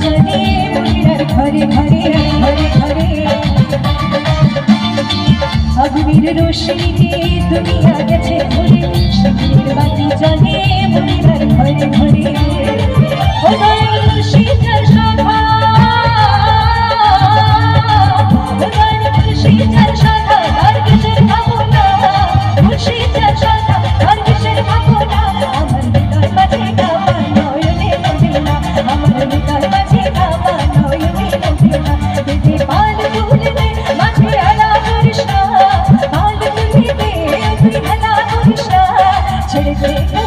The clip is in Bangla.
চলে মদিনার ঘরে ঘরে ঘরে ঘরে আগুনের রোশনীতে দুনিয়া গেছে ভরে শহীদের বাতি চলে মদিনার ঘরে ঘরে ও দয়াল মুর্শিদের সভা ও দয়াল মুর্শিদের সভা আর কিসের ভাবনা মুর্শিদের সভা আর কিসের ভাবনা আমার হৃদয় মাঝে গাওয়া নয়নে মদিনা আমার হৃদয় মাঝে গাওয়া নয়নে মদিনা দিদি পাল তুলবে মাঝে আলা কৃষ্ণ পাল তুলবে তুই আলা কৃষ্ণ ছেড়ে দে